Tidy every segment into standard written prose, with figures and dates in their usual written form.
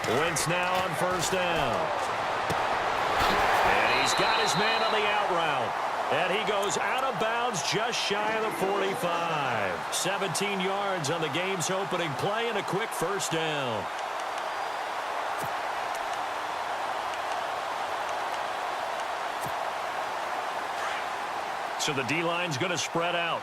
Wentz now on first down. And he's got his man on the out route. And he goes out of bounds just shy of the 45. 17 yards on the game's opening play and a quick first down. So the D-line's going to spread out.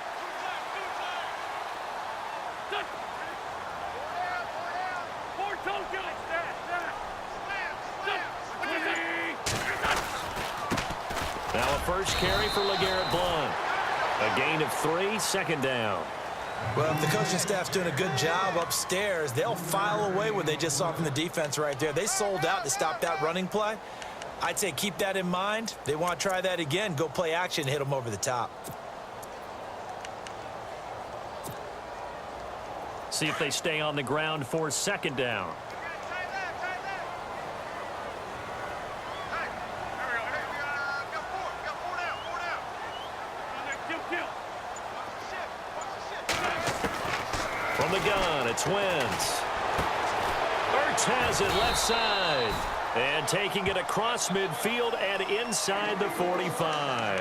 Now a first carry for LeGarrette Blount. A gain of 3, second down. Well, if the coaching staff's doing a good job upstairs, they'll file away what they just saw from the defense right there. They sold out to stop that running play. I'd say keep that in mind. They want to try that again. Go play action, hit them over the top. See if they stay on the ground for second down. From the gun, it's Wentz. Ertz has it left side. And taking it across midfield and inside the 45.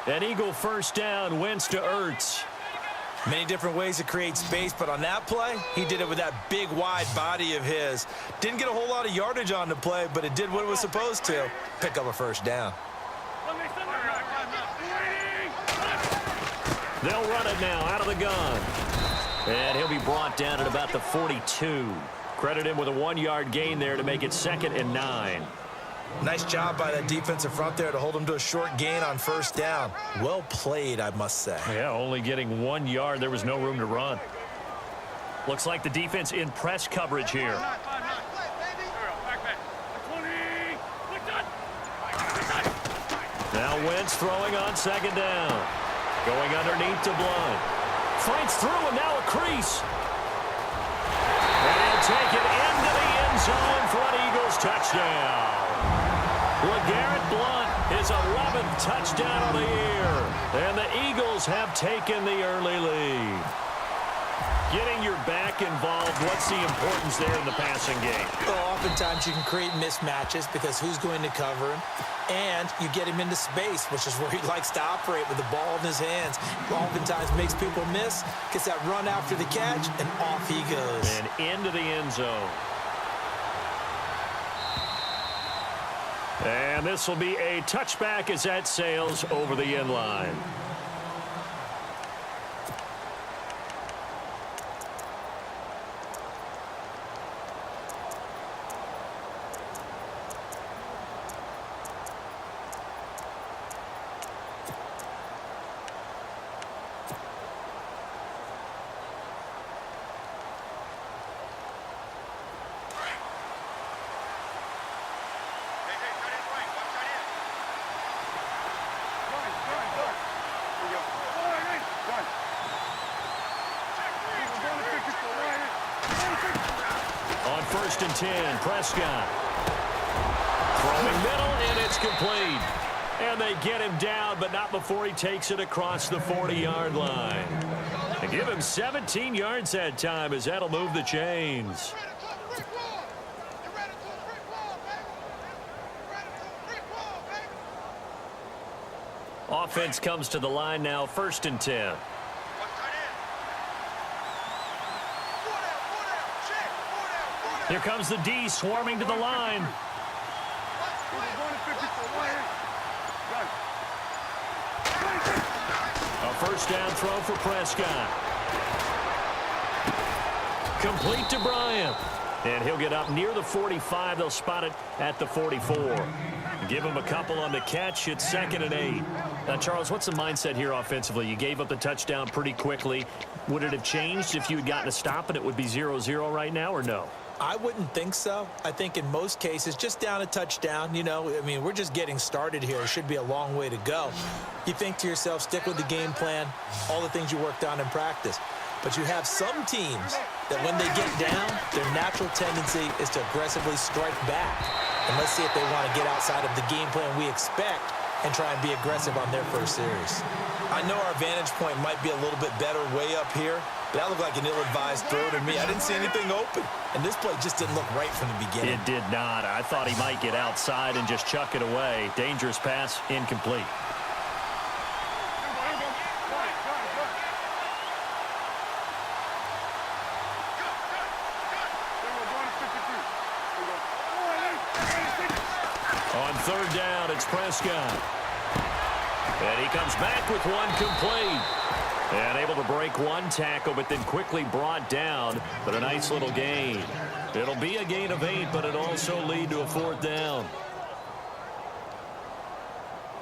An Eagle first down, Wentz to Ertz. Many different ways to create space, but on that play, he did it with that big, wide body of his. Didn't get a whole lot of yardage on the play, but it did what it was supposed to. Pick up a first down. They'll run it now out of the gun. And he'll be brought down at about the 42. Credit him with a 1-yard gain there to make it 2nd and 9. Nice job by that defensive front there to hold him to a short gain on first down. Well played, I must say. Yeah, only getting 1 yard. There was no room to run. Looks like the defense in press coverage here. Now Wentz throwing on second down. Going underneath to Blount. Fights through and now a crease. And he'll take it into the end zone for an Eagles touchdown. LeGarrette Blount, his 11th touchdown of the year. And the Eagles have taken the early lead. Getting your back involved, what's the importance there in the passing game? Well, oftentimes you can create mismatches because who's going to cover him? And you get him into space, which is where he likes to operate with the ball in his hands. Oftentimes makes people miss, gets that run after the catch, and off he goes. And into the end zone. And this will be a touchback as that sails over the end line. On 1st and 10, Prescott. Throwing middle, and it's complete. And they get him down, but not before he takes it across the 40-yard line. They give him 17 yards that time, as that'll move the chains. Offense comes to the line now, 1st and 10. Here comes the D swarming to the line. A first down throw for Prescott. Complete to Bryant. And he'll get up near the 45. They'll spot it at the 44. Give him a couple on the catch. It's 2nd and 8. Now, Charles, what's the mindset here offensively? You gave up the touchdown pretty quickly. Would it have changed if you had gotten a stop and it would be 0-0 right now, or no? I wouldn't think so. I think in most cases, just down a touchdown, you know, I mean, we're just getting started here. It should be a long way to go. You think to yourself, stick with the game plan, all the things you worked on in practice. But you have some teams that when they get down, their natural tendency is to aggressively strike back. And let's see if they want to get outside of the game plan we expect and try and be aggressive on their first series. I know our vantage point might be a little bit better way up here, but that looked like an ill-advised throw to me. I didn't see anything open, and this play just didn't look right from the beginning. It did not. I thought he might get outside and just chuck it away. Dangerous pass, incomplete. On third down, it's Prescott. And he comes back with one complete. And able to break one tackle, but then quickly brought down. But a nice little gain. It'll be a gain of 8, but it'll also lead to a fourth down.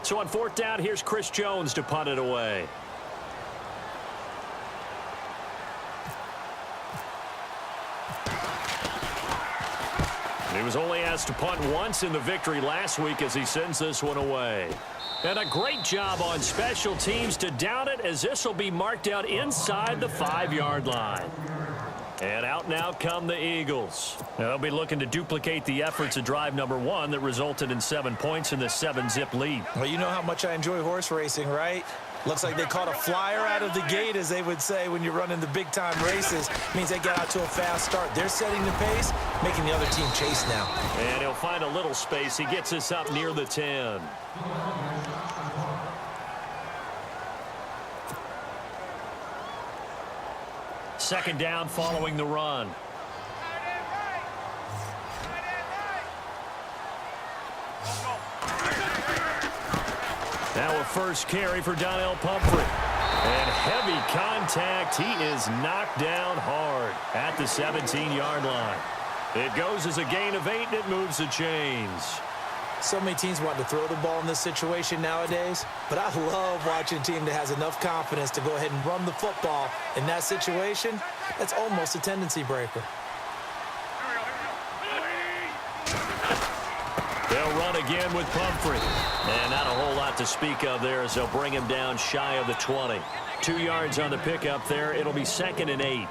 So on fourth down, here's Chris Jones to punt it away. He was only asked to punt once in the victory last week as he sends this one away. And a great job on special teams to down it, as this will be marked out inside the 5-yard line. And out now come the Eagles. They'll be looking to duplicate the efforts of drive number 1 that resulted in 7 points in the 7-zip lead. Well, you know how much I enjoy horse racing, right? Looks like they caught a flyer out of the gate, as they would say when you're running the big-time races. Means they get out to a fast start. They're setting the pace, making the other team chase now. And he'll find a little space. He gets us up near the 10. Second down following the run. Now a first carry for Donnell Pumphrey. And heavy contact. He is knocked down hard at the 17-yard line. It goes as a gain of 8, and it moves the chains. So many teams want to throw the ball in this situation nowadays, but I love watching a team that has enough confidence to go ahead and run the football in that situation. That's almost a tendency breaker. They'll run again with Pumphrey. And not a whole lot to speak of there, as they'll bring him down shy of the 20. 2 yards on the pickup there. It'll be 2nd and 8.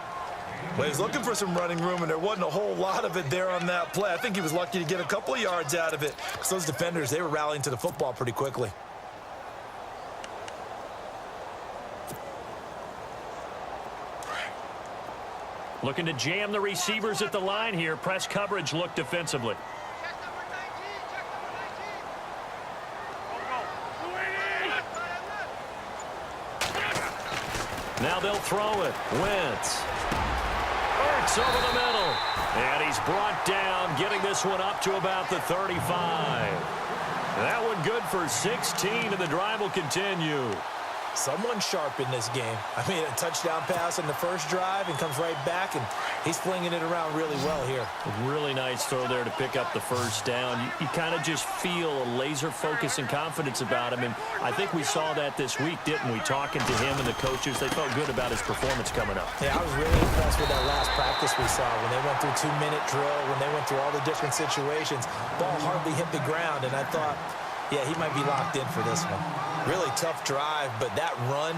Well, he was looking for some running room, and there wasn't a whole lot of it there on that play. I think he was lucky to get a couple of yards out of it, because those defenders, they were rallying to the football pretty quickly. Looking to jam the receivers at the line here. Press coverage look defensively. Now they'll throw it. Wentz. Hurts over the middle. And he's brought down, getting this one up to about the 35. That one good for 16, and the drive will continue. Someone sharp in this game. I mean, a touchdown pass in the first drive and comes right back, and he's flinging it around really well here. Really nice throw there to pick up the first down. You kind of just feel a laser focus and confidence about him, and I think we saw that this week, didn't we? Talking to him and the coaches, they felt good about his performance coming up. Yeah, I was really impressed with that last practice we saw when they went through 2-minute drill, when they went through all the different situations. Ball hardly hit the ground, and I thought, yeah, he might be locked in for this one. Really tough drive, but that run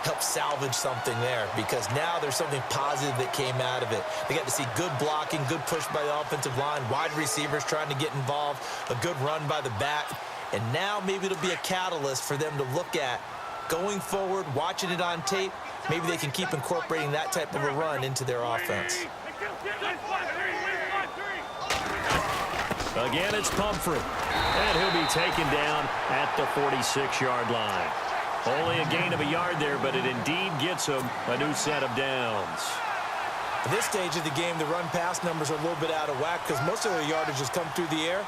helped salvage something there, because now there's something positive that came out of it. They got to see good blocking, good push by the offensive line, wide receivers trying to get involved, a good run by the back, and now maybe it'll be a catalyst for them to look at going forward, watching it on tape. Maybe they can keep incorporating that type of a run into their offense. Again, it's Pumphrey. And he'll be taken down at the 46-yard line. Only a gain of a yard there, but it indeed gets him a new set of downs. At this stage of the game, the run-pass numbers are a little bit out of whack because most of their yardage has come through the air.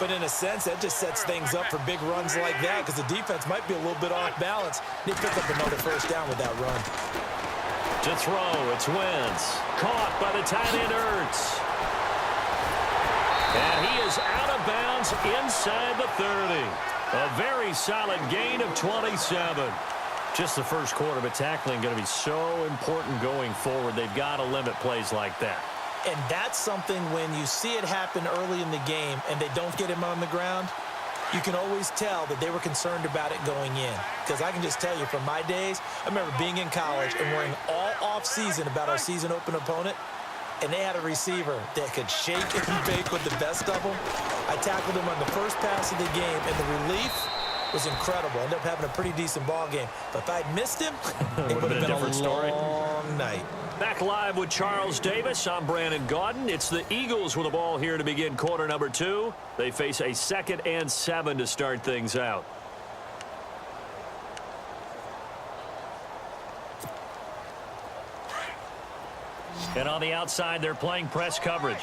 But in a sense, that just sets things up for big runs like that, because the defense might be a little bit off balance. They pick up another first down with that run. To throw, it's Wentz. Caught by the tight end, Ertz. And he is out of bounds inside the 30. A very solid gain of 27. Just the first quarter, but tackling going to be so important going forward. They've got to limit plays like that. And that's something when you see it happen early in the game and they don't get him on the ground, you can always tell that they were concerned about it going in. Because I can just tell you from my days, I remember being in college and worrying all off-season about our season open opponent, and they had a receiver that could shake and bake with the best of them. I tackled him on the first pass of the game, and the relief was incredible. Ended up having a pretty decent ball game. But if I'd missed him, it would have been a different story. Long night. Back live with Charles Davis. I'm Brandon Gaudin. It's the Eagles with the ball here to begin quarter number 2. They face a 2nd and 7 to start things out. And on the outside, they're playing press coverage.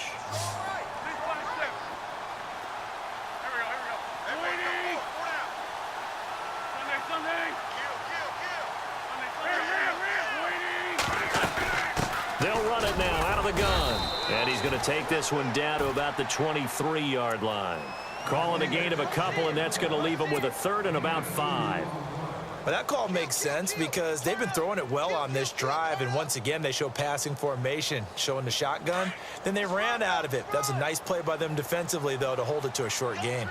They'll run it now out of the gun. And he's going to take this one down to about the 23-yard line. Calling a gain of a couple, and that's going to leave him with a 3rd and about 5. But that call makes sense because they've been throwing it well on this drive, and once again they show passing formation, showing the shotgun. Then they ran out of it. That's a nice play by them defensively, though, to hold it to a short gain.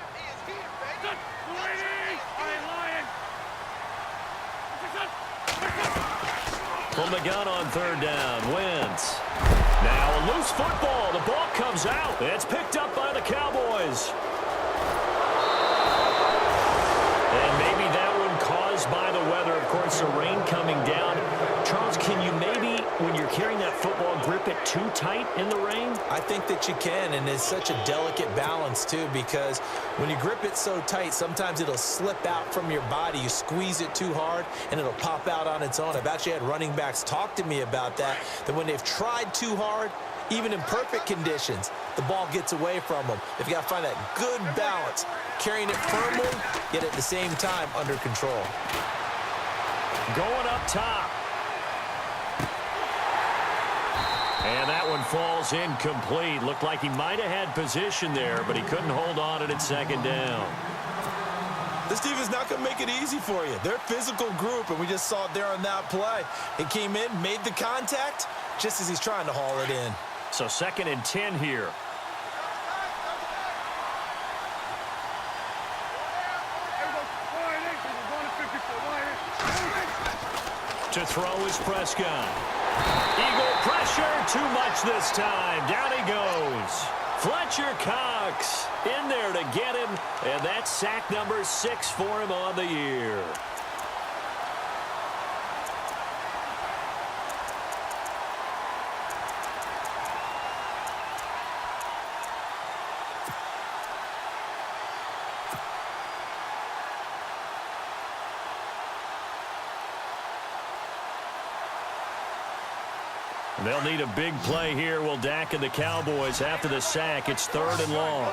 From the gun on 3rd down, Wentz. Now a loose football. The ball comes out. It's picked up by the Cowboys. And maybe that one caused by the weather. Of course, the rain coming down. Charles, can you maybe, when you're carrying that football, grip it too tight in the rain? I think that you can, and it's such a delicate balance, too, because when you grip it so tight, sometimes it'll slip out from your body. You squeeze it too hard, and it'll pop out on its own. I've actually had running backs talk to me about that when they've tried too hard, even in perfect conditions, the ball gets away from them. If you got to find that good balance, carrying it firmly, yet at the same time under control. Going up top. And that one falls incomplete. Looked like he might have had position there, but he couldn't hold on it at 2nd down. This defense is not going to make it easy for you. They're a physical group, and we just saw it there on that play. He came in, made the contact, just as he's trying to haul it in. So 2nd and 10 here. To throw is Prescott. Eagle pressure, too much this time. Down he goes. Fletcher Cox in there to get him, and that's sack number 6 for him on the year. They'll need a big play here. Will Dak and the Cowboys after the sack. It's 3rd and long.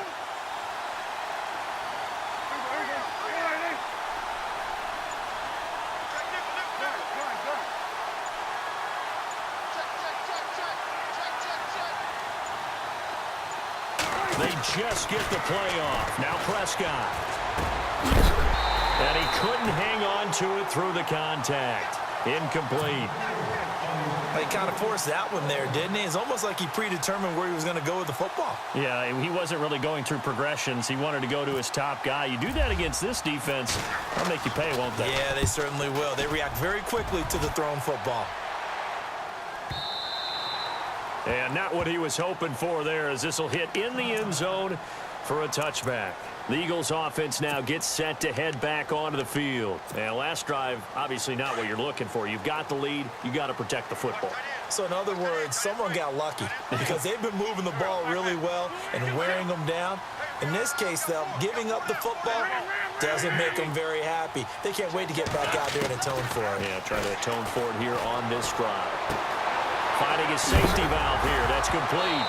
They just get the play off. Now Prescott. And he couldn't hang on to it through the contact. Incomplete. He kind of forced that one there, didn't he? It's almost like he predetermined where he was going to go with the football. Yeah, he wasn't really going through progressions. He wanted to go to his top guy. You do that against this defense, they'll make you pay, won't they? Yeah, they certainly will. They react very quickly to the thrown football. And not what he was hoping for there, as this will hit in the end zone for a touchback. The Eagles offense now gets set to head back onto the field. And last drive, obviously not what you're looking for. You've got the lead. You've got to protect the football. So in other words, someone got lucky because they've been moving the ball really well and wearing them down. In this case, though, giving up the football doesn't make them very happy. They can't wait to get back out there and atone for it. Yeah, try to atone for it here on this drive. Finding his safety valve here. That's complete.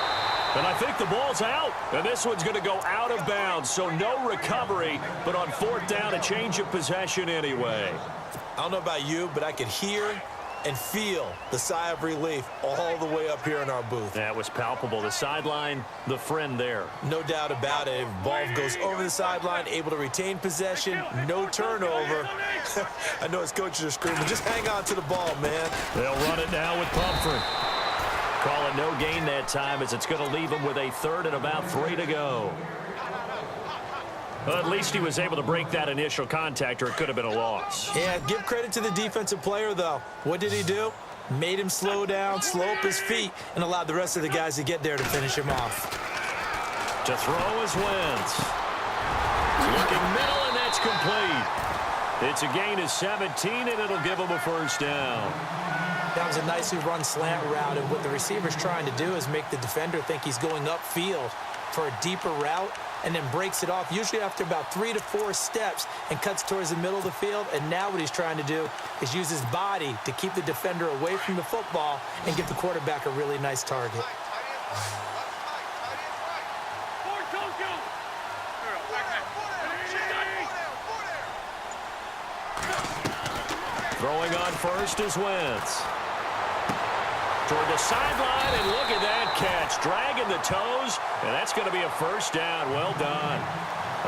And I think the ball's out. And this one's going to go out of bounds, so no recovery. But on 4th down, a change of possession anyway. I don't know about you, but I could hear and feel the sigh of relief all the way up here in our booth. That was palpable. The sideline, the friend there. No doubt about it. Ball goes over the sideline, able to retain possession, no turnover. I know his coaches are screaming, just hang on to the ball, man. They'll run it now with Pumphrey. Call it no gain that time, as it's going to leave him with a 3rd and about 3 to go. Well, at least he was able to break that initial contact, or it could have been a loss. Yeah, give credit to the defensive player, though. What did he do? Made him slow down, slow up his feet, and allowed the rest of the guys to get there to finish him off. To throw is Wentz. Looking middle, and that's It's complete. It's a gain of 17, and it'll give them a first down. That was a nicely run slant route, and what the receiver's trying to do is make the defender think he's going upfield for a deeper route, and then breaks it off, usually after about 3 to 4 steps, and cuts towards the middle of the field. And now what he's trying to do is use his body to keep the defender away from the football and give the quarterback a really nice target. Throwing on first is Wentz. Toward the sideline, and look at that catch. Dragging the toes, and that's going to be a first down. Well done.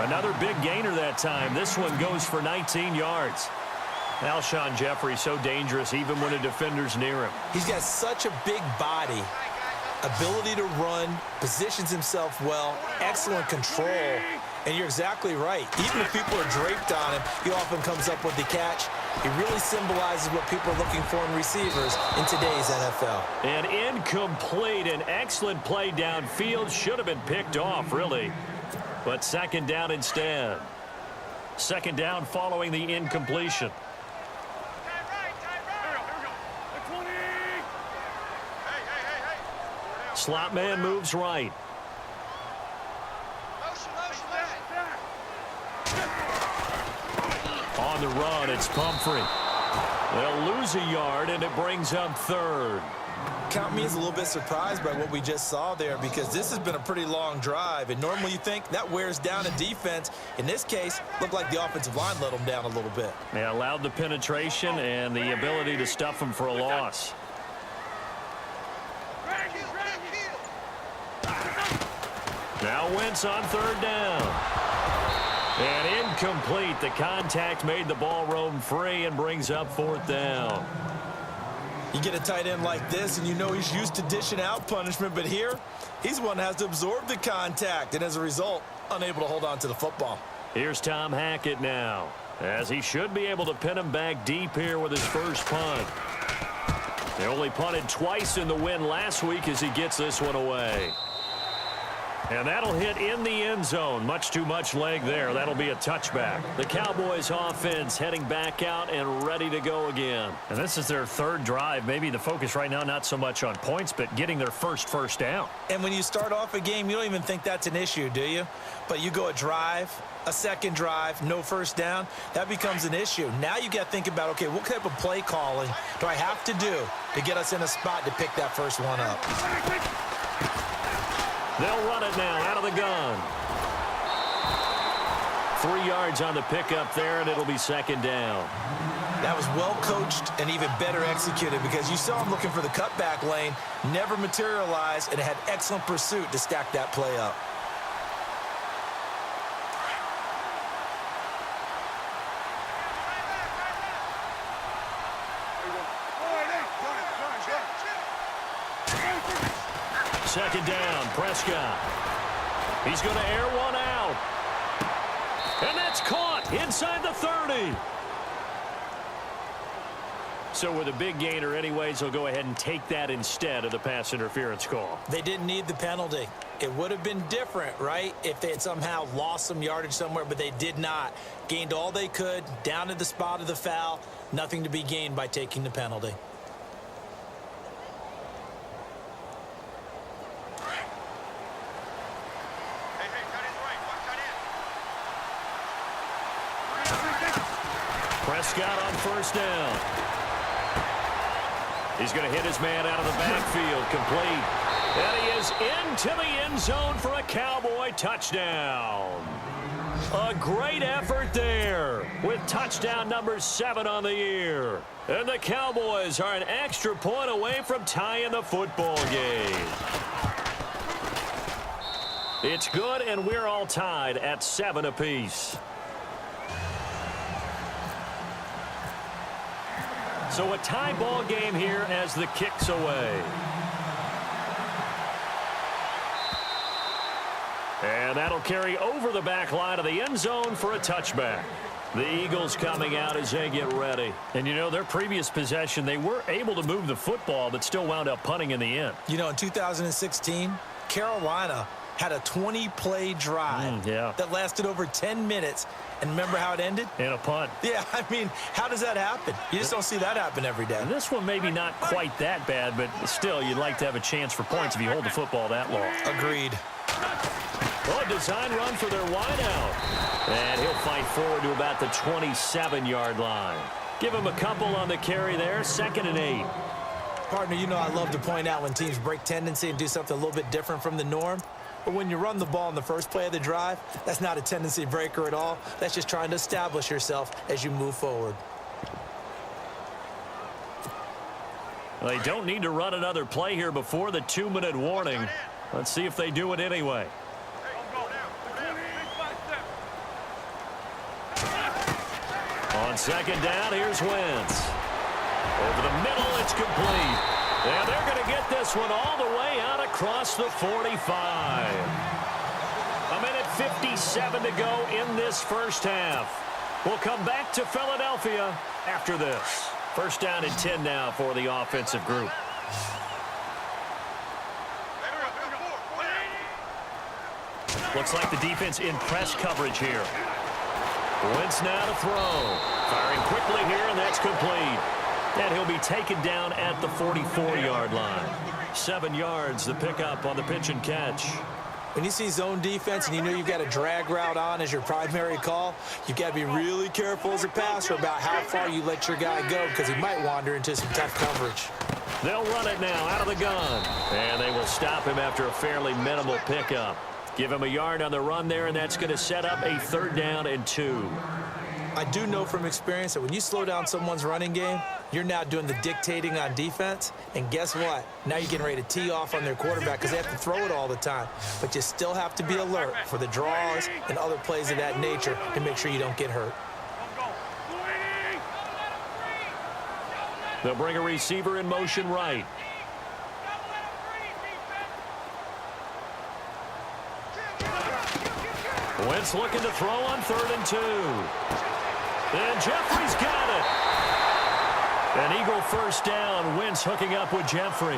Another big gainer that time. This one goes for 19 yards. Alshon Jeffrey so dangerous even when a defender's near him. He's got such a big body, ability to run, positions himself well, excellent control. And you're exactly right. Even if people are draped on him, he often comes up with the catch. He really symbolizes what people are looking for in receivers in today's NFL. An incomplete, an excellent play downfield. Should have been picked off, really. But second down instead. Second down following the incompletion. Slot man moves right. On the run, it's Pumphrey. They'll lose a yard, and it brings up third. Count me as a little bit surprised by what we just saw there, because this has been a pretty long drive, and normally you think that wears down a defense. In this case, looked like the offensive line let them down a little bit. They allowed the penetration and the ability to stuff them for a loss. Now Wentz on third down. And incomplete. The contact made the ball roam free and brings up fourth down. You get a tight end like this, and you know he's used to dishing out punishment, but here, he's the one that has to absorb the contact, and as a result, unable to hold on to the football. Here's Tom Hackett now, as he should be able to pin him back deep here with his first punt. They only punted twice in the win last week as he gets this one away. And that'll hit in the end zone. Much too much leg there. That'll be a touchback. The Cowboys offense heading back out and ready to go again. And this is their third drive. Maybe the focus right now not so much on points, but getting their first down. And when you start off a game, you don't even think that's an issue, do you? But you go a drive, a second drive, no first down, that becomes an issue. Now you got to think about, okay, what type of play calling do I have to do to get us in a spot to pick that first one up? They'll run it now out of the gun. 3 yards on the pickup there, and it'll be second down. That was well coached and even better executed, because you saw him looking for the cutback lane, never materialized, and had excellent pursuit to stack that play up. Second down, Prescott. He's going to air one out. And that's caught inside the 30. So with a big gainer anyways, they'll go ahead and take that instead of the pass interference call. They didn't need the penalty. It would have been different, right, if they had somehow lost some yardage somewhere, but they did not. Gained all they could, down to the spot of the foul. Nothing to be gained by taking the penalty. Prescott on first down. He's going to hit his man out of the backfield, complete. And he is into the end zone for a Cowboy touchdown. A great effort there with touchdown number 7 on the year. And the Cowboys are an extra point away from tying the football game. It's good, and we're all tied at 7 apiece. So a tie ball game here as the kick's away. And that'll carry over the back line of the end zone for a touchback. The Eagles coming out as they get ready. And, you know, their previous possession, they were able to move the football, but still wound up punting in the end. You know, in 2016, Carolina had a 20-play drive that lasted over 10 minutes. And remember how it ended? In a punt. Yeah, I mean, how does that happen? You just don't see that happen every day. And this one maybe not quite that bad, but still, you'd like to have a chance for points if you hold the football that long. Agreed. Well, a design run for their wideout. And he'll fight forward to about the 27-yard line. Give him a couple on the carry there, 2nd and 8. Partner, you know I love to point out when teams break tendency and do something a little bit different from the norm. But when you run the ball in the first play of the drive, that's not a tendency breaker at all. That's just trying to establish yourself as you move forward. Well, they don't need to run another play here before the 2-minute warning. Let's see if they do it anyway. On 2nd down, here's Wentz. Over the middle, it's complete. And they're going to get this one all the way out across the 45. 1:57 to go in this first half. We'll come back to Philadelphia after this. 1st down and 10 now for the offensive group. Looks like the defense in press coverage here. Wentz now to throw. Firing quickly here, and that's complete. And he'll be taken down at the 44-yard line. 7 yards, the pickup on the pitch and catch. When you see zone defense and you know you've got a drag route on as your primary call, you've got to be really careful as a passer about how far you let your guy go because he might wander into some tough coverage. They'll run it now out of the gun. And they will stop him after a fairly minimal pickup. Give him a yard on the run there, and that's going to set up a 3rd down and 2. I do know from experience that when you slow down someone's running game, you're now doing the dictating on defense. And guess what? Now you're getting ready to tee off on their quarterback because they have to throw it all the time. But you still have to be alert for the draws and other plays of that nature to make sure you don't get hurt. They'll bring a receiver in motion right. Wentz looking to throw on 3rd and 2. And Jeffrey's got it. An Eagle 1st down. Wentz hooking up with Jeffrey.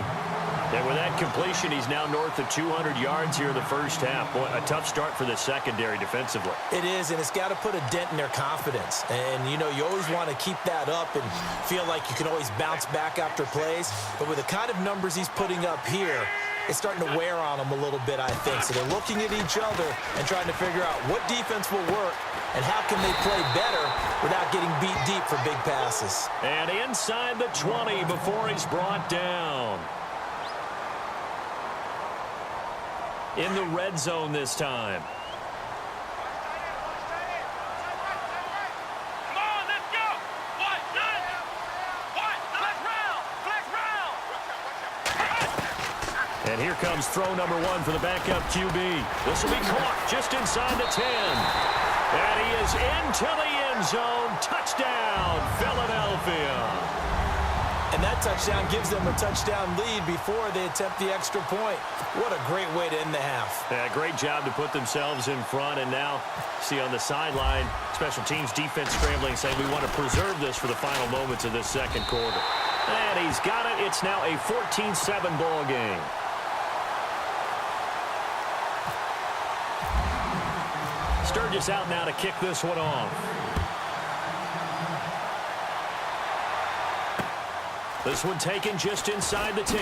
And with that completion, he's now north of 200 yards here in the first half. Boy, a tough start for the secondary defensively. It is, and it's got to put a dent in their confidence. And, you know, you always want to keep that up and feel like you can always bounce back after plays. But with the kind of numbers he's putting up here, it's starting to wear on them a little bit, I think. So they're looking at each other and trying to figure out what defense will work and how can they play better without getting beat deep for big passes. And inside the 20 before he's brought down. In the red zone this time. And here comes throw number 1 for the backup QB. This will be caught just inside the 10. And he is into the end zone. Touchdown, Philadelphia. And that touchdown gives them a touchdown lead before they attempt the extra point. What a great way to end the half. Yeah, great job to put themselves in front. And now, see on the sideline, special teams defense scrambling, saying we want to preserve this for the final moments of this 2nd quarter. And he's got it. It's now a 14-7 ball game. Sturgis out now to kick this one off. This one taken just inside the 10.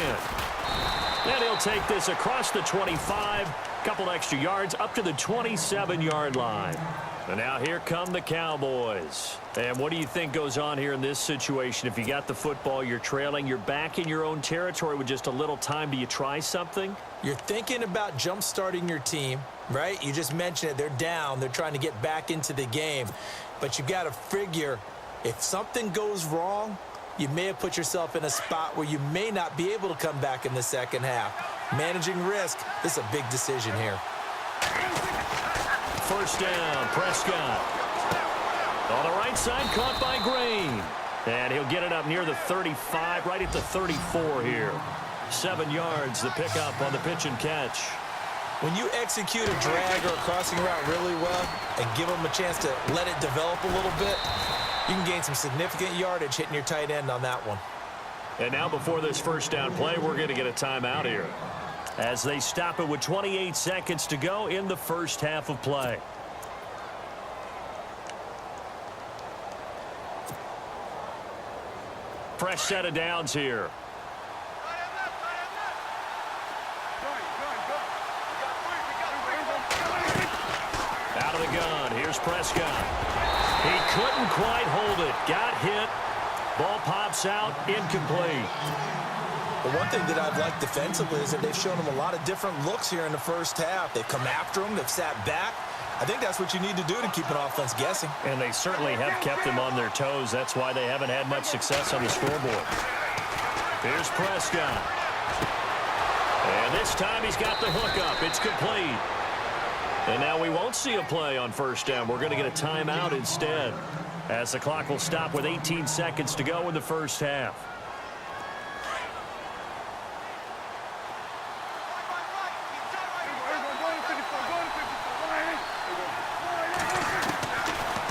And he'll take this across the 25, couple extra yards up to the 27-yard line. And now here come the Cowboys. And what do you think goes on here in this situation? If you got the football, you're trailing, you're back in your own territory with just a little time. Do you try something? You're thinking about jump-starting your team, right? You just mentioned it. They're down. They're trying to get back into the game. But you got to figure if something goes wrong, you may have put yourself in a spot where you may not be able to come back in the second half. Managing risk, this is a big decision here. 1st down, Prescott. On the right side, caught by Green. And he'll get it up near the 35, right at the 34 here. 7 yards, the pickup on the pitch and catch. When you execute a drag or a crossing route really well and give them a chance to let it develop a little bit, you can gain some significant yardage hitting your tight end on that one. And now before this 1st down play, we're going to get a timeout here. as they stop it with 28 seconds to go in the first half of play. Fresh set of downs here. Out of the gun. Here's Prescott. He couldn't quite hold it. Got hit. Ball pops out. Incomplete. The one thing that I've liked defensively is that they've shown him a lot of different looks here in the first half. They've come after him. They've sat back. I think that's what you need to do to keep an offense guessing. And they certainly have kept them on their toes. That's why they haven't had much success on the scoreboard. Here's Prescott. And this time he's got the hook up. It's complete. And now we won't see a play on first down. We're going to get a timeout instead, as the clock will stop with 18 seconds to go in the first half.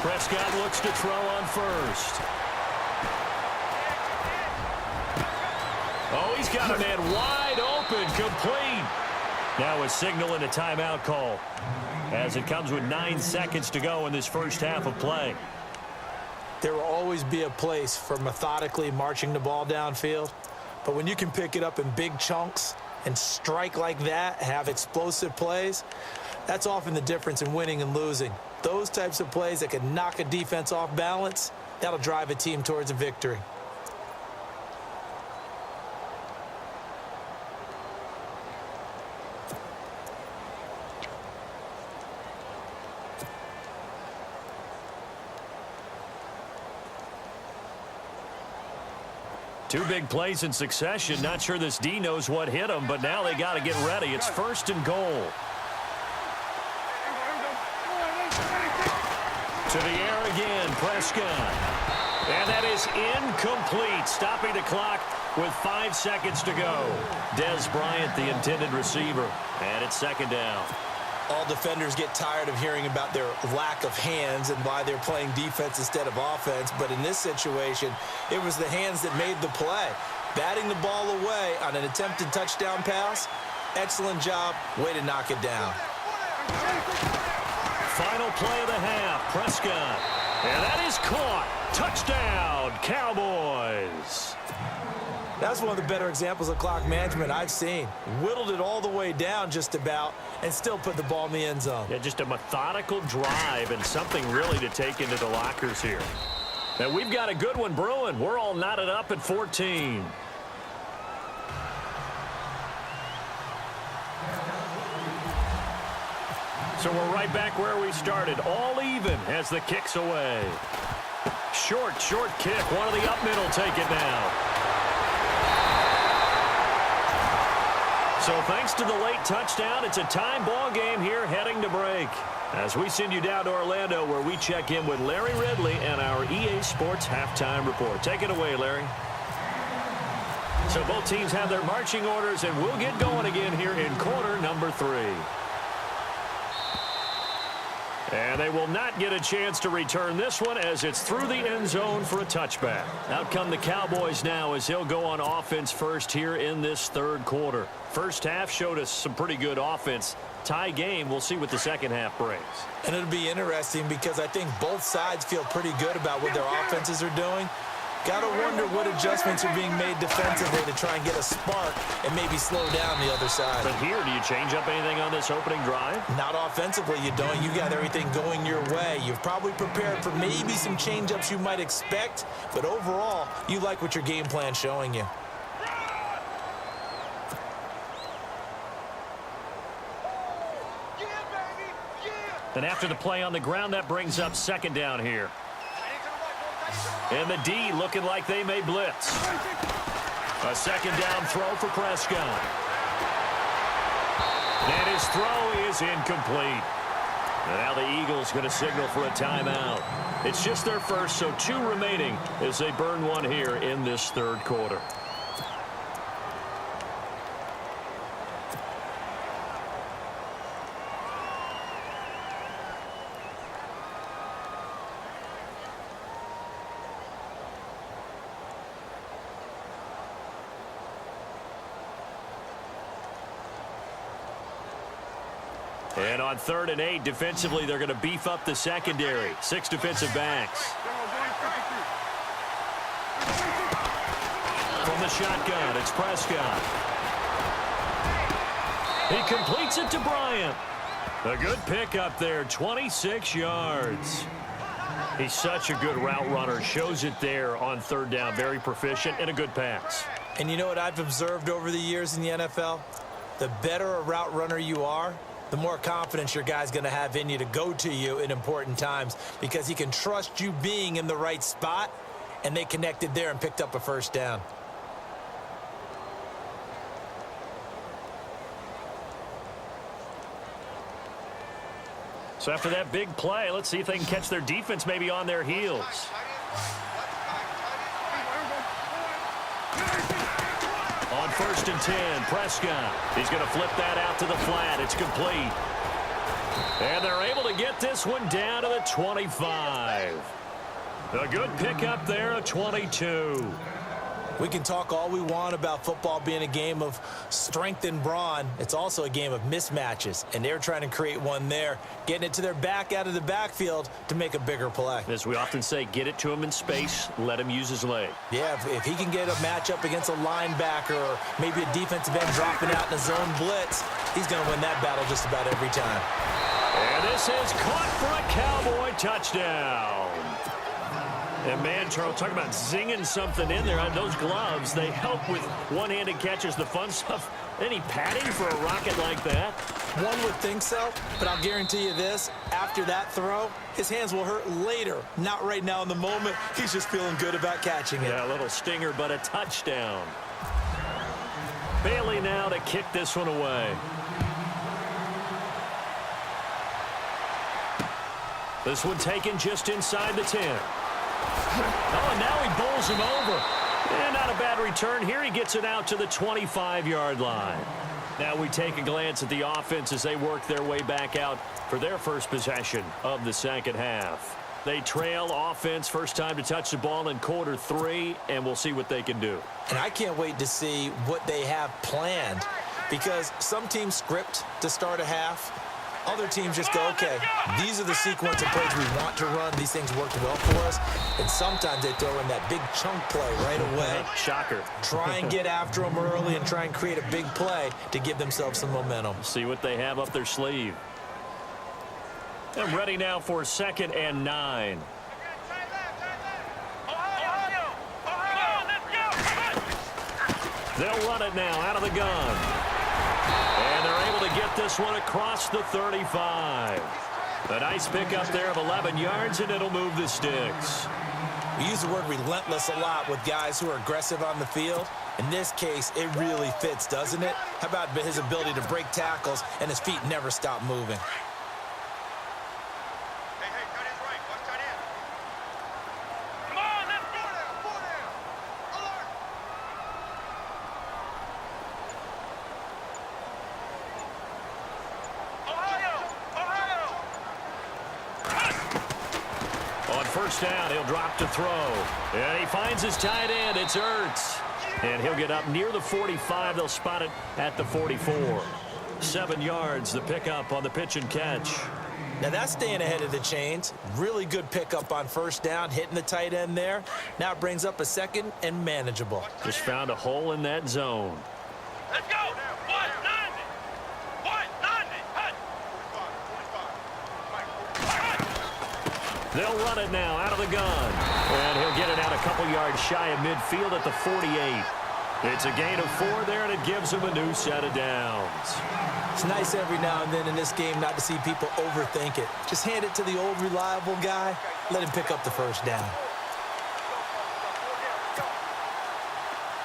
Prescott looks to throw on first. Oh, he's got a man wide open, complete. Now a signal and a timeout call, as it comes with 9 seconds to go in this first half of play. There will always be a place for methodically marching the ball downfield, but when you can pick it up in big chunks and strike like that, have explosive plays, that's often the difference in winning and losing. Those types of plays that can knock a defense off balance, that'll drive a team towards a victory. Two big plays in succession. Not sure this D knows what hit him, but now they got to get ready. It's first and goal. To the air again, Prescott. And that is incomplete, stopping the clock with 5 seconds to go. Dez Bryant, the intended receiver, and it's second down. All defenders get tired of hearing about their lack of hands and why they're playing defense instead of offense, but in this situation, it was the hands that made the play. Batting the ball away on an attempted touchdown pass, excellent job, way to knock it down. Final play of the half, Prescott. And that is caught. Touchdown, Cowboys. That's one of the better examples of clock management I've seen. Whittled it all the way down just about and still put the ball in the end zone. Yeah, just a methodical drive and something really to take into the lockers here. And we've got a good one brewing. We're all knotted up at 14. So we're right back where we started, all even as the kick's away. Short kick. One of the up middle take it now. So thanks to the late touchdown, it's a time ball game here heading to break. As we send you down to Orlando, where we check in with Larry Ridley and our EA Sports Halftime Report. Take it away, Larry. So both teams have their marching orders, and we'll get going again here in quarter number 3. And they will not get a chance to return this one as it's through the end zone for a touchback. Out come the Cowboys now as he'll go on offense first here in this third quarter. First half showed us some pretty good offense. Tie game, we'll see what the second half brings. And it'll be interesting because I think both sides feel pretty good about what their offenses are doing. Got to wonder what adjustments are being made defensively to try and get a spark and maybe slow down the other side. But here, do you change up anything on this opening drive? Not offensively, you don't. You got everything going your way. You've probably prepared for maybe some change-ups you might expect, but overall, you like what your game plan's showing you. Then after the play on the ground, that brings up second down here. And the D looking like they may blitz. A second down throw for Prescott. And his throw is incomplete. And now the Eagles going to signal for a timeout. It's just their first, so 2 remaining as they burn one here in this third quarter. And on 3rd and 8, defensively, they're going to beef up the secondary. 6 defensive backs. From the shotgun, it's Prescott. He completes it to Bryant. A good pick up there, 26 yards. He's such a good route runner. Shows it there on 3rd down. Very proficient and a good pass. And you know what I've observed over the years in the NFL? The better a route runner you are, the more confidence your guy's going to have in you to go to you in important times because he can trust you being in the right spot, and they connected there and picked up a 1st down. So after that big play, let's see if they can catch their defense maybe on their heels. On 1st and 10, Prescott. He's going to flip that out to the flat. It's complete. And they're able to get this one down to the 25. A good pickup there, a 22. We can talk all we want about football being a game of strength and brawn. It's also a game of mismatches, and they're trying to create one there, getting it to their back out of the backfield to make a bigger play. As we often say, get it to him in space, let him use his leg. Yeah, if he can get a matchup against a linebacker or maybe a defensive end dropping out in a zone blitz, he's going to win that battle just about every time. And this is caught for a Cowboy touchdown. And, man, Charles, talk about zinging something in there on those gloves. They help with one-handed catches, the fun stuff. Any padding for a rocket like that? One would think so, but I'll guarantee you this. After that throw, his hands will hurt later. Not right now in the moment. He's just feeling good about catching it. Yeah, a little stinger, but a touchdown. Bailey now to kick this one away. This one taken just inside the 10. Oh, and now he bowls him over. And not a bad return here. He gets it out to the 25-yard line. Now we take a glance at the offense as they work their way back out for their first possession of the 2nd half. They trail offense, first time to touch the ball in quarter 3, and we'll see what they can do. And I can't wait to see what they have planned because some teams script to start a half. Other teams just go, okay, these are the sequence of plays we want to run. These things worked well for us. And sometimes they throw in that big chunk play right away. Shocker. Try and get after them early and try and create a big play to give themselves some momentum. See what they have up their sleeve. And ready now for 2nd and 9. They'll run it now out of the gun. And they're able to get this one across the 35. A nice pickup there of 11 yards, and it'll move the sticks. We use the word relentless a lot with guys who are aggressive on the field. In this case, it really fits, doesn't it? How about his ability to break tackles and his feet never stop moving? First down, he'll drop to throw. And he finds his tight end. It's Ertz. And he'll get up near the 45. They'll spot it at the 44. 7 yards, the pickup on the pitch and catch. Now that's staying ahead of the chains. Really good pickup on first down, hitting the tight end there. Now it brings up a 2nd and manageable. Just found a hole in that zone. Let's go. They'll run it now out of the gun. And he'll get it out a couple yards shy of midfield at the 48. It's a gain of 4 there, and it gives him a new set of downs. It's nice every now and then in this game not to see people overthink it. Just hand it to the old reliable guy. Let him pick up the first down.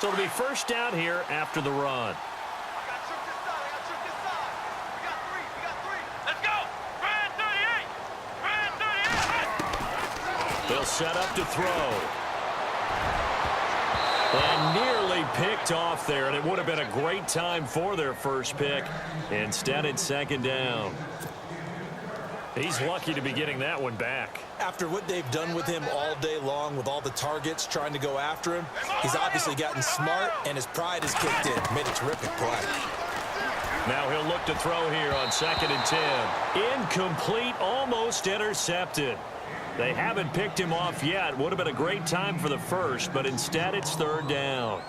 So it'll be first down here after the run. They'll set up to throw. And nearly picked off there, and it would have been a great time for their first pick. Instead, it's 2nd down. He's lucky to be getting that one back. After what they've done with him all day long with all the targets trying to go after him, he's obviously gotten smart, and his pride has kicked in. Made a terrific play. Now he'll look to throw here on 2nd and 10. Incomplete, almost intercepted. They haven't picked him off yet. Would have been a great time for the first, but instead it's 3rd down.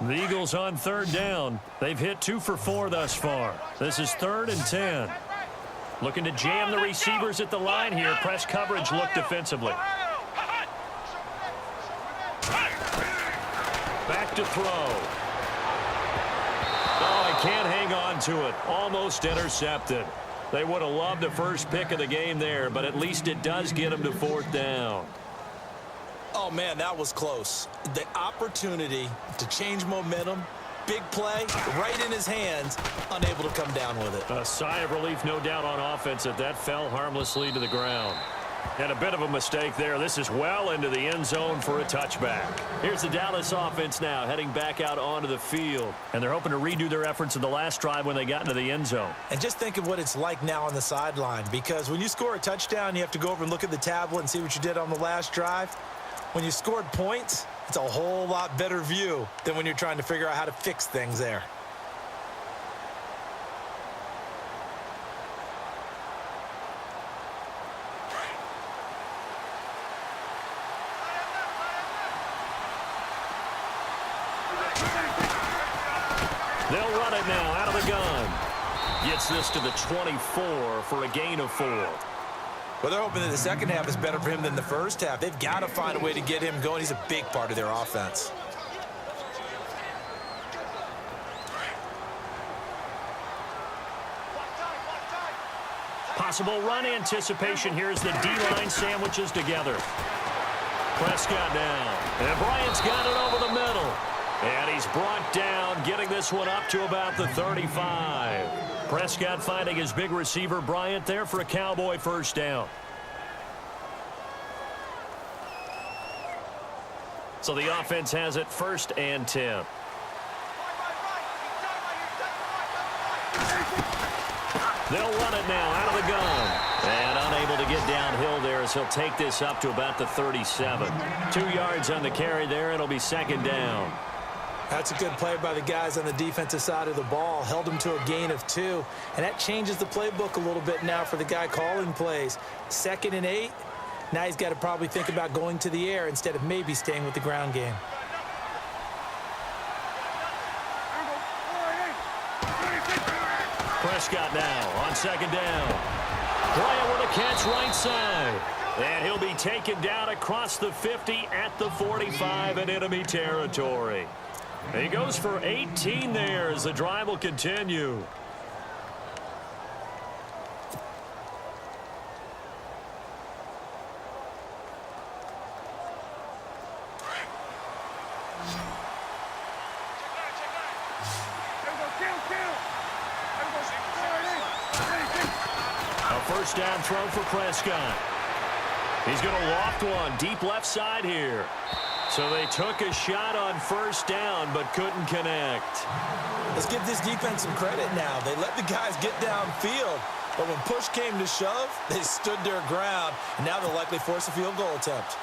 The Eagles on 3rd down. They've hit 2 for 4 thus far. This is 3rd and 10. Looking to jam the receivers at the line here. Press coverage look defensively. Back to throw. Oh, he can't hang on to it. Almost intercepted. They would have loved the first pick of the game there, but at least it does get them to 4th down. Oh, man, that was close. The opportunity to change momentum, big play, right in his hands, unable to come down with it. A sigh of relief, no doubt, on offense that fell harmlessly to the ground. And a bit of a mistake there. This is well into the end zone for a touchback. Here's the Dallas offense now heading back out onto the field. And they're hoping to redo their efforts in the last drive when they got into the end zone. And just think of what it's like now on the sideline, because when you score a touchdown, you have to go over and look at the tablet and see what you did on the last drive. When you scored points, it's a whole lot better view than when you're trying to figure out how to fix things there. They'll run it now out of the gun. Gets this to the 24 for a gain of 4. Well, they're hoping that the second half is better for him than the first half. They've got to find a way to get him going. He's a big part of their offense. Possible run anticipation here as the D-line sandwiches together. Prescott down. And Bryant's got it over the middle. And he's brought down, getting this one up to about the 35. Prescott finding his big receiver Bryant there for a Cowboy first down. So the offense has it 1st and 10. They'll run it now out of the gun. And unable to get downhill there as he'll take this up to about the 37. 2 yards on the carry there. It'll be 2nd down. That's a good play by the guys on the defensive side of the ball. Held them to a gain of 2. And that changes the playbook a little bit now for the guy calling plays. 2nd and 8. Now he's got to probably think about going to the air instead of maybe staying with the ground game. Prescott now on 2nd down. Bryant with a catch right side. And he'll be taken down across the 50 at the 45 in enemy territory. He goes for 18 there as the drive will continue. A first down throw for Prescott. He's going to loft one deep left side here. So they took a shot on 1st down, but couldn't connect. Let's give this defense some credit now. They let the guys get downfield, but when push came to shove, they stood their ground, and now they'll likely force a field goal attempt.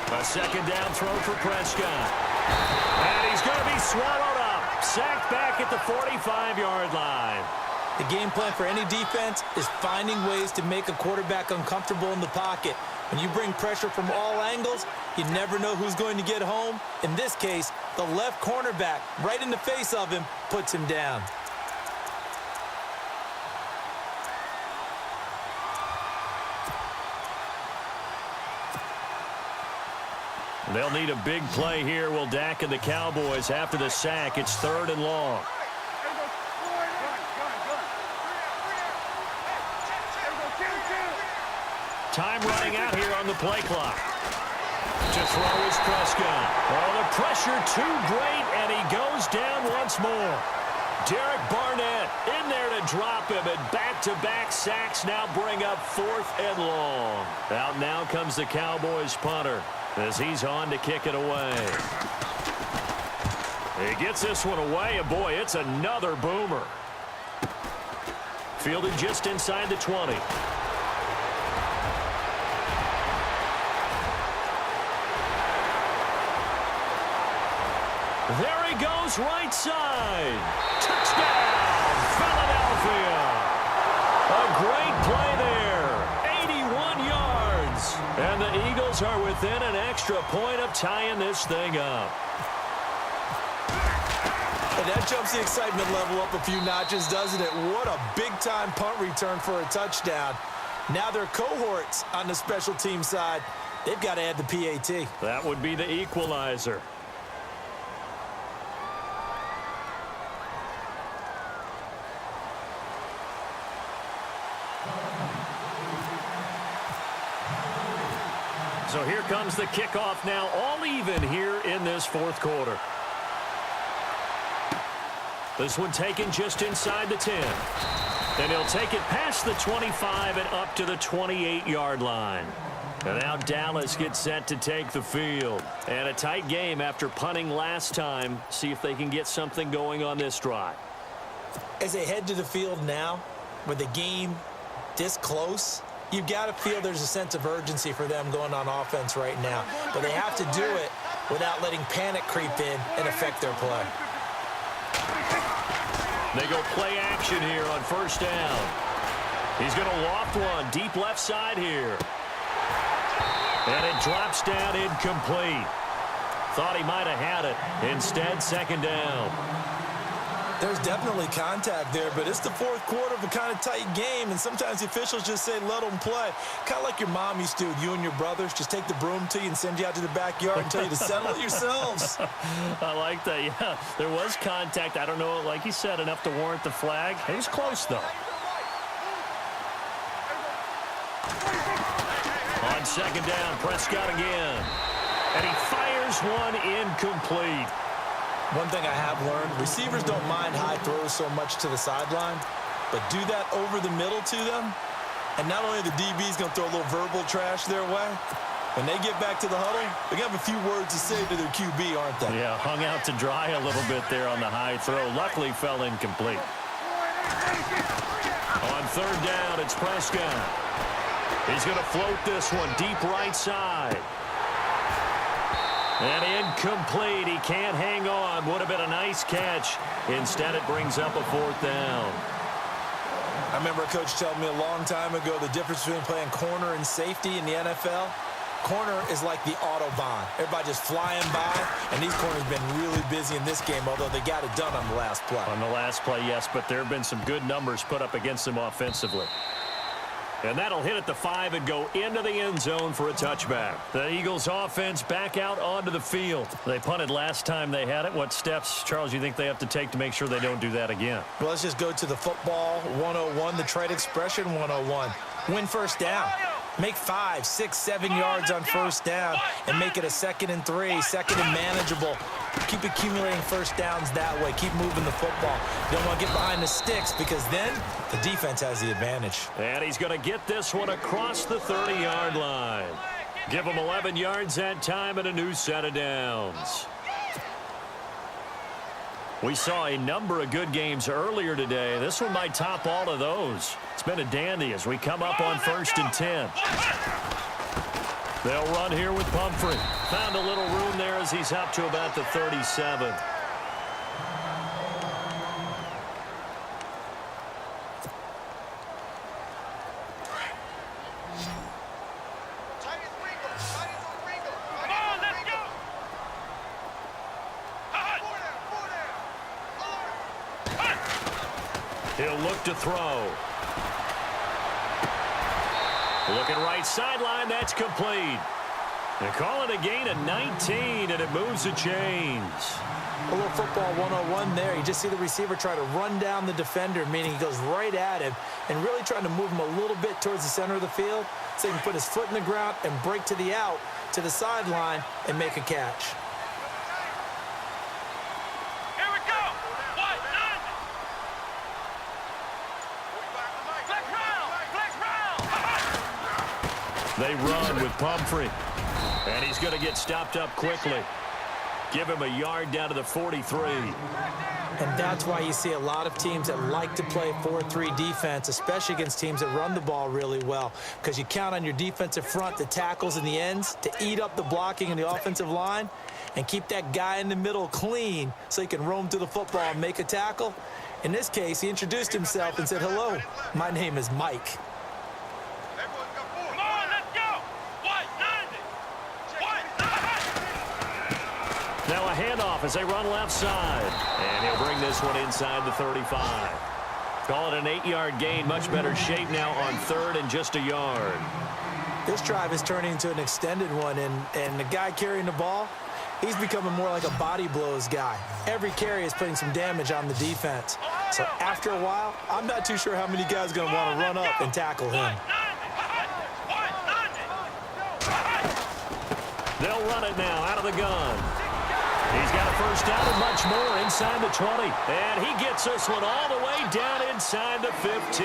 A 2nd down throw for Prescott. And he's going to be swallowed up. Sacked back at the 45-yard line. The game plan for any defense is finding ways to make a quarterback uncomfortable in the pocket. When you bring pressure from all angles, you never know who's going to get home. In this case, the left cornerback, right in the face of him, puts him down. They'll need a big play here, will Dak and the Cowboys. After the sack, it's 3rd and long. Time running out here on the play clock. To throw is Prescott. Oh, the pressure too great, and he goes down once more. Derek Barnett in there to drop him, and back-to-back sacks now bring up 4th and long. Out now comes the Cowboys punter as he's on to kick it away. He gets this one away, and boy, it's another boomer. Fielded just inside the 20. There he goes, right side. Touchdown, Philadelphia. A great play there. 81 yards. And the Eagles are within an extra point of tying this thing up. And that jumps the excitement level up a few notches, doesn't it? What a big-time punt return for a touchdown. Now their cohorts on the special team side, they've got to add the PAT. That would be the equalizer. So here comes the kickoff now, all even here in this 4th quarter. This one taken just inside the 10. And he'll take it past the 25 and up to the 28-yard line. And now Dallas gets set to take the field. And a tight game after punting last time. See if they can get something going on this drive. As they head to the field now, with the game this close, you've got to feel there's a sense of urgency for them going on offense right now. But they have to do it without letting panic creep in and affect their play. They go play action here on 1st down. He's going to loft one deep left side here. And it drops down incomplete. Thought he might have had it. Instead, 2nd down. There's definitely contact there, but it's the 4th quarter of a kind of tight game, and sometimes the officials just say, let them play. Kind of like your mom used to with you and your brothers. Just take the broom to you and send you out to the backyard and tell you to settle it yourselves. I like that, yeah. There was contact. I don't know, like he said, enough to warrant the flag. It was close, though. On 2nd down, Prescott again. And he fires one incomplete. One thing I have learned, receivers don't mind high throws so much to the sideline, but do that over the middle to them, and not only the DB's going to throw a little verbal trash their way, when they get back to the huddle, they're going to have a few words to say to their QB, aren't they? Yeah, hung out to dry a little bit there on the high throw. Luckily, fell incomplete. On 3rd down, it's Prescott. He's going to float this one deep right side. And incomplete. He can't hang on. Would have been a nice catch. Instead, it brings up a 4th down. I remember a coach telling me a long time ago the difference between playing corner and safety in the NFL. Corner is like the Autobahn. Everybody just flying by, and these corners have been really busy in this game, although they got it done on the last play. On the last play, yes, but there have been some good numbers put up against them offensively. And that'll hit at the 5 and go into the end zone for a touchback. The Eagles offense back out onto the field. They punted last time they had it. What steps, Charles, you think they have to take to make sure they don't do that again? Well, let's just go to the football 101, the trade expression 101. Win 1st down. Make 5, 6, 7 yards on 1st down and make it a 2nd and 3, 2nd and manageable. Keep accumulating 1st downs that way. Keep moving the football. You don't want to get behind the sticks because then the defense has the advantage. And he's going to get this one across the 30-yard line. Give him 11 yards that time and a new set of downs. We saw a number of good games earlier today. This one might top all of those. It's been a dandy as we come up on 1st and 10. They'll run here with Pumphrey. Found a little room there as he's up to about the 37. He'll look to throw. Looking right sideline, that's complete. They call it a gain of 19, and it moves the chains. A little football 101 there. You just see the receiver try to run down the defender, meaning he goes right at him, and really trying to move him a little bit towards the center of the field so he can put his foot in the ground and break to the out, to the sideline, and make a catch. They run with Pumphrey. And he's going to get stopped up quickly. Give him a yard down to the 43. And that's why you see a lot of teams that like to play 4-3 defense, especially against teams that run the ball really well, because you count on your defensive front, the tackles and the ends, to eat up the blocking in the offensive line and keep that guy in the middle clean so he can roam to the football and make a tackle. In this case, he introduced himself and said, "Hello, my name is Mike." Now a handoff as they run left side. And he'll bring this one inside the 35. Call it an 8-yard gain. Much better shape now on third and just a yard. This drive is turning into an extended one, and the guy carrying the ball, he's becoming more like a body blows guy. Every carry is putting some damage on the defense. So after a while, I'm not too sure how many guys are going to want to run up and tackle him. They'll run it now out of the gun. He's got a first down and much more inside the 20. And he gets this one all the way down inside the 15.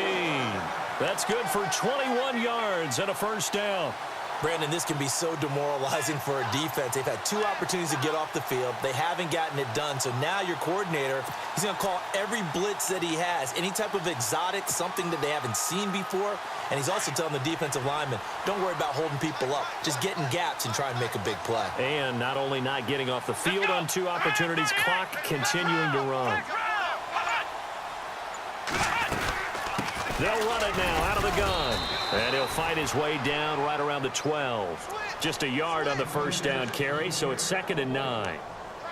That's good for 21 yards and a first down. Brandon, this can be so demoralizing for a defense. They've had 2 opportunities to get off the field. They haven't gotten it done. So now your coordinator, he's going to call every blitz that he has, any type of exotic, something that they haven't seen before. And he's also telling the defensive lineman, don't worry about holding people up. Just get in gaps and try and make a big play. And not only not getting off the field on 2 opportunities, clock continuing to run. They'll run it now out of the gun. And he'll fight his way down right around the 12. Just a yard on the first down carry, so it's 2nd and 9.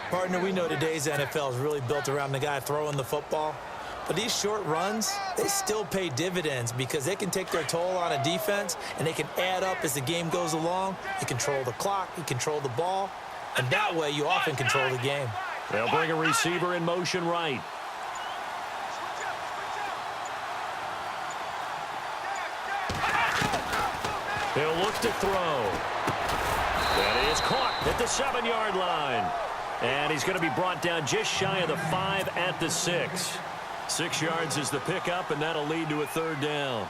Partner, we know today's NFL is really built around the guy throwing the football. But these short runs, they still pay dividends because they can take their toll on a defense and they can add up as the game goes along. You control the clock, you control the ball, and that way you often control the game. They'll bring a receiver in motion right. He'll look to throw. That is caught at the 7-yard line. And he's going to be brought down just shy of the 5 at the 6. 6 yards is the pickup, and that'll lead to a 3rd down.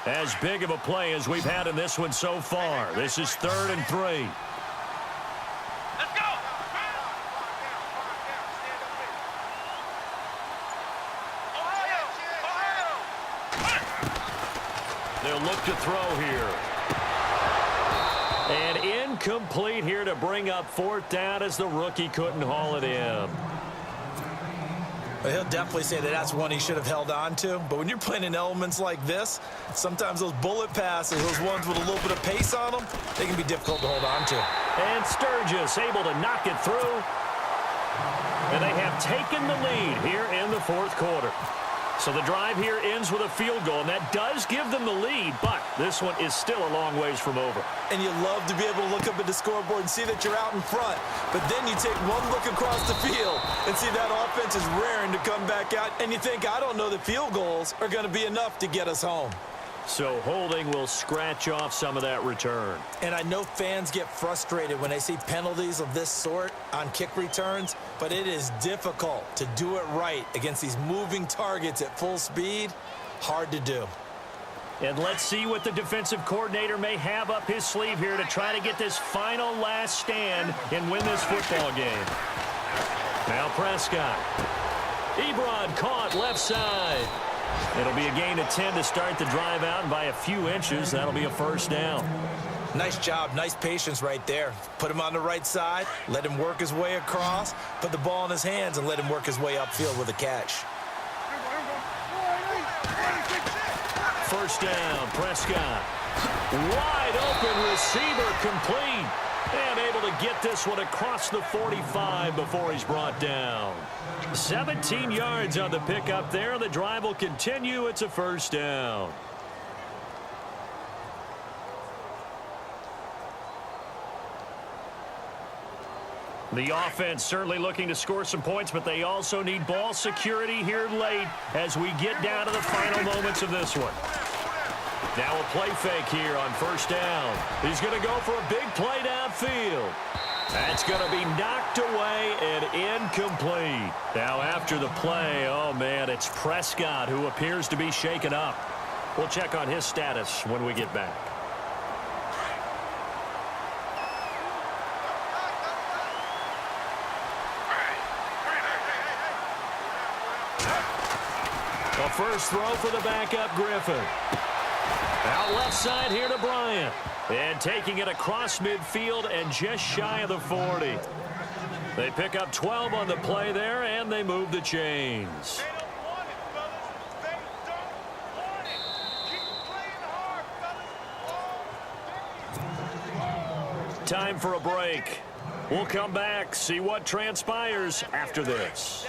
As big of a play as we've had in this one so far. This is 3rd and 3. Let's go. They'll look to throw here. And incomplete here to bring up 4th down as the rookie couldn't haul it in. Well, he'll definitely say that that's one he should have held on to. But when you're playing in elements like this, sometimes those bullet passes, those ones with a little bit of pace on them, they can be difficult to hold on to. And Sturgis able to knock it through. And they have taken the lead here in the 4th quarter. So the drive here ends with a field goal, and that does give them the lead, but this one is still a long ways from over. And you love to be able to look up at the scoreboard and see that you're out in front. But then you take one look across the field and see that offense is raring to come back out, and you think, I don't know that field goals are going to be enough to get us home. So holding will scratch off some of that return. And I know fans get frustrated when they see penalties of this sort on kick returns, but it is difficult to do it right against these moving targets at full speed. Hard to do. And let's see what the defensive coordinator may have up his sleeve here to try to get this final last stand and win this football game. Now Prescott. Ebron caught left side. It'll be a gain of 10 to start the drive out, and by a few inches, that'll be a 1st down. Nice job, nice patience right there. Put him on the right side, let him work his way across, put the ball in his hands, and let him work his way upfield with a catch. 1st down, Prescott. Wide open receiver complete. And able to get this one across the 45 before he's brought down. 17 yards on the pickup there. The drive will continue. It's a 1st down. The offense certainly looking to score some points, but they also need ball security here late as we get down to the final moments of this one. Now a play fake here on 1st down. He's going to go for a big play downfield. That's going to be knocked away and incomplete. Now after the play, oh man, it's Prescott who appears to be shaken up. We'll check on his status when we get back. A first throw for the backup Griffin. Out left side here to Bryant. And taking it across midfield and just shy of the 40. They pick up 12 on the play there, and they move the chains. Time for a break. We'll come back, see what transpires after this.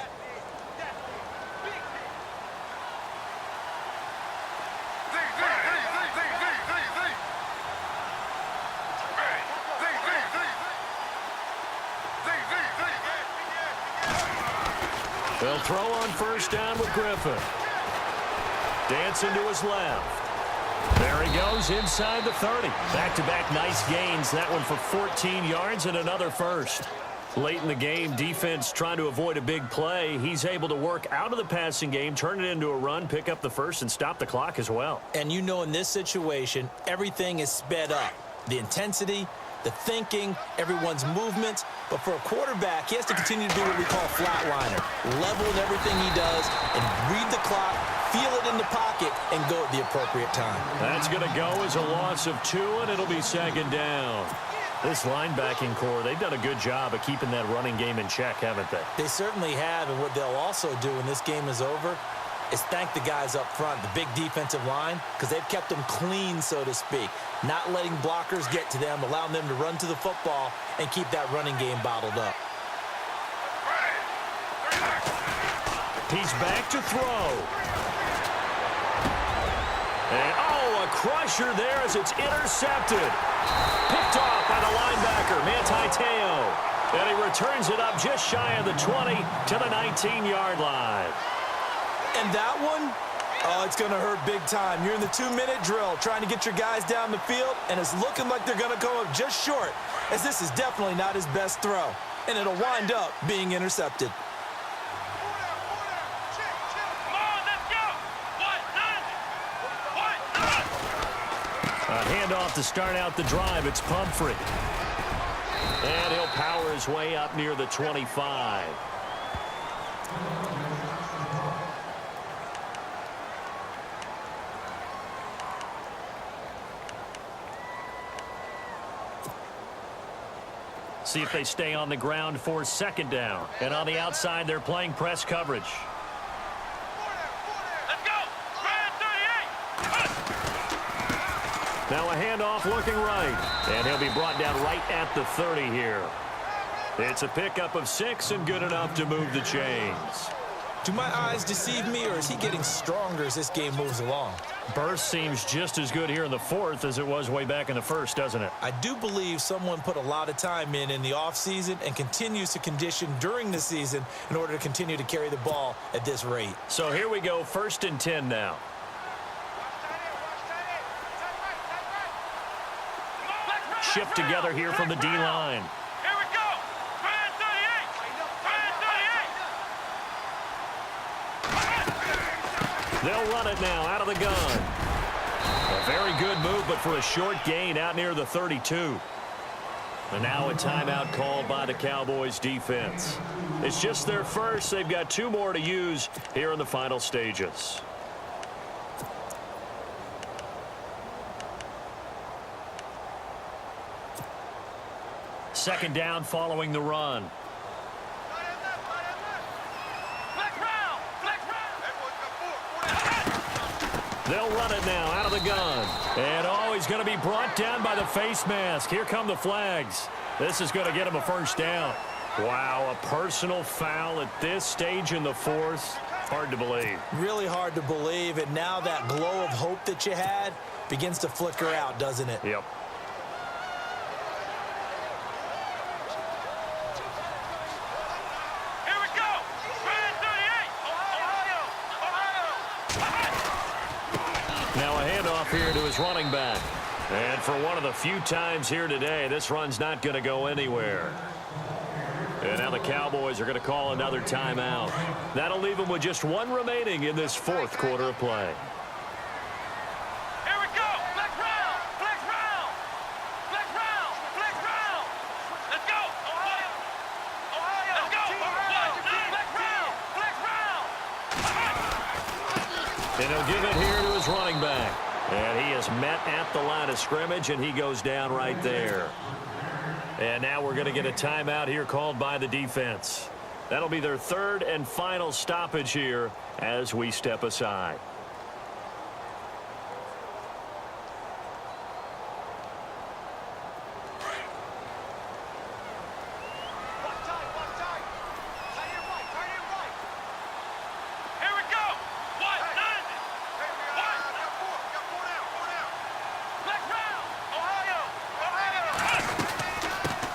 They'll throw on first down with Griffin. Dancing to his left. There he goes inside the 30. Back-to-back nice gains. That one for 14 yards and another first. Late in the game, defense trying to avoid a big play. He's able to work out of the passing game, turn it into a run, pick up the first, and stop the clock as well. And you know, in this situation, everything is sped up. The intensity, the thinking, everyone's movements. But for a quarterback, he has to continue to do what we call flatliner. Level in everything he does and read the clock, feel it in the pocket, and go at the appropriate time. That's going to go as a loss of 2, and it'll be second down. This linebacking core, they've done a good job of keeping that running game in check, haven't they? They certainly have, and what they'll also do when this game is over is thank the guys up front, the big defensive line, because they've kept them clean, so to speak. Not letting blockers get to them, allowing them to run to the football and keep that running game bottled up. He's back to throw. And, a crusher there as it's intercepted. Picked off by the linebacker, Manti Te'o. And he returns it up just shy of the 20 to the 19-yard line. And that one, it's going to hurt big time. You're in the 2-minute drill trying to get your guys down the field, and it's looking like they're going to come up just short, as this is definitely not his best throw. And it'll wind up being intercepted. A handoff to start out the drive. It's Pumphrey. And he'll power his way up near the 25. See if they stay on the ground for second down. And on the outside, they're playing press coverage. Now a handoff looking right. And he'll be brought down right at the 30 here. It's a pickup of 6 and good enough to move the chains. Do my eyes deceive me, or is he getting stronger as this game moves along? Burst seems just as good here in the 4th as it was way back in the 1st, doesn't it? I do believe someone put a lot of time in the offseason and continues to condition during the season in order to continue to carry the ball at this rate. So here we go, 1st and 10 now. Shift together here from the D-line. Here we go. Brand 38. They'll run it now out of the gun. A very good move, but for a short gain out near the 32. And now a timeout called by the Cowboys defense. It's just their first. They've got 2 more to use here in the final stages. Second down following the run. They'll run it now out of the gun. And he's going to be brought down by the face mask. Here come the flags. This is going to get him a first down. Wow, a personal foul at this stage in the 4th. Hard to believe. Really hard to believe, and now that glow of hope that you had begins to flicker out, doesn't it? Yep. Now a handoff here to his running back. And for one of the few times here today, this run's not going to go anywhere. And now the Cowboys are going to call another timeout. That'll leave them with just 1 remaining in this 4th quarter of play. Here we go. Flex round. Flex round. Flex round. Flex round. Let's go. Ohio. Ohio. Let's go. Flex round. Flex round. And he'll give it here to his running back. And he is met at the line of scrimmage, and he goes down right there. And now we're going to get a timeout here called by the defense. That'll be their third and final stoppage here as we step aside.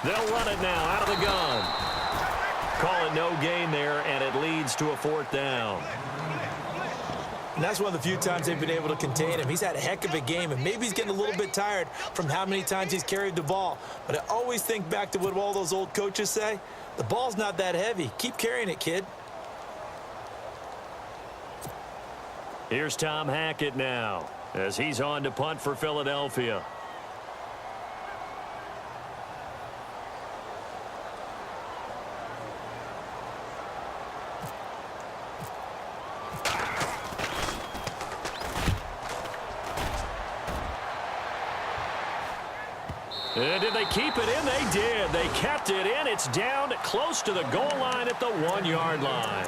They'll run it now out of the gun. Call it no gain there, and it leads to a fourth down. And that's one of the few times they've been able to contain him. He's had a heck of a game, and maybe he's getting a little bit tired from how many times he's carried the ball. But I always think back to what all those old coaches say. The ball's not that heavy. Keep carrying it, kid. Here's Tom Hackett now as he's on to punt for Philadelphia. And did they keep it in? They did. They kept it in. It's down close to the goal line at the 1-yard line.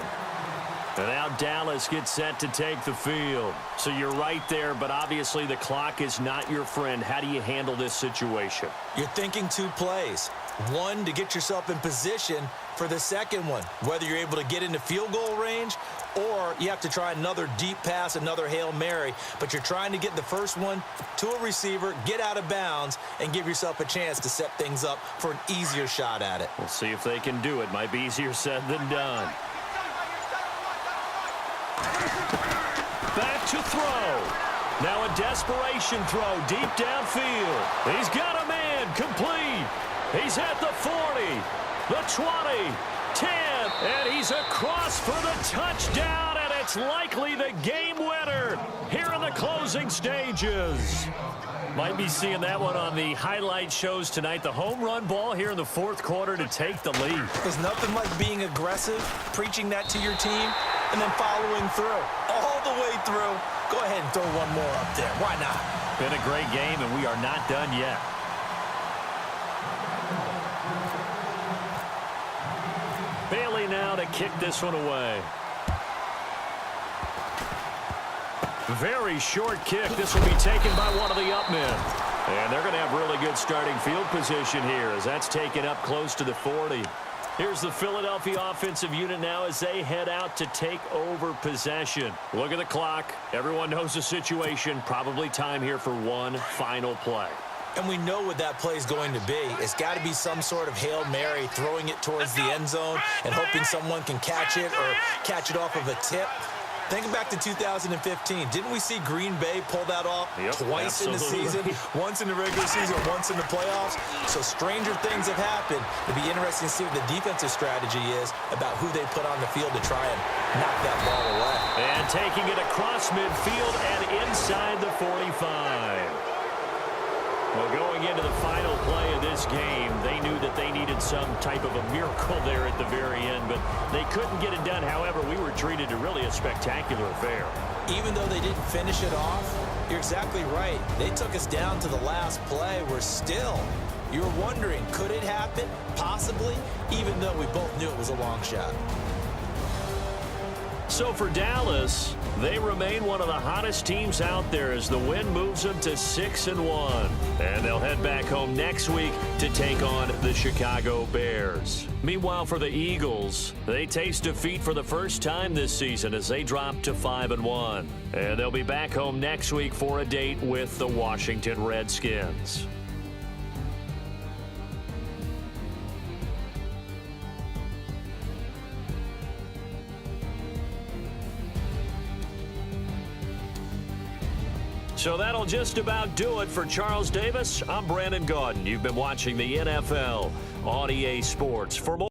And now Dallas gets set to take the field. So you're right there, but obviously the clock is not your friend. How do you handle this situation? You're thinking two plays. One, to get yourself in position for the second one, whether you're able to get into field goal range or you have to try another deep pass, another Hail Mary. But you're trying to get the first one to a receiver, get out of bounds, and give yourself a chance to set things up for an easier shot at it. We'll see if they can do it. Might be easier said than done. Back to throw. Now a desperation throw deep downfield. He's got a man complete. He's at the 40, the 20, 10, and he's across for the touchdown, and it's likely the game winner here in the closing stages. Might be seeing that one on the highlight shows tonight. The home run ball here in the fourth quarter to take the lead. There's nothing like being aggressive, preaching that to your team, and then following through. All the way through. Go ahead and throw one more up there. Why not? Been a great game, and we are not done yet. Bailey now to kick this one away. Very short kick. This will be taken by one of the up men. And they're going to have really good starting field position here as that's taken up close to the 40. Here's the Philadelphia offensive unit now as they head out to take over possession. Look at the clock. Everyone knows the situation. Probably time here for one final play. And we know what that play is going to be. It's got to be some sort of Hail Mary, throwing it towards the end zone and hoping someone can catch it or catch it off of a tip. Think back to 2015. Didn't we see Green Bay pull that off twice in the season? Once in the regular season, once in the playoffs. So stranger things have happened. It'll be interesting to see what the defensive strategy is about who they put on the field to try and knock that ball away. And taking it across midfield and inside the 45. Well, going into the final play of this game, they knew that they needed some type of a miracle there at the very end, but they couldn't get it done. However, we were treated to really a spectacular affair. Even though they didn't finish it off, you're exactly right. They took us down to the last play. We're still, you were wondering, could it happen? Possibly, even though we both knew it was a long shot. So for Dallas, they remain one of the hottest teams out there as the win moves them to 6-1. And they'll head back home next week to take on the Chicago Bears. Meanwhile, for the Eagles, they taste defeat for the first time this season as they drop to 5-1. And they'll be back home next week for a date with the Washington Redskins. So that'll just about do it for Charles Davis. I'm Brandon Gaudin. You've been watching the NFL on EA Sports. For more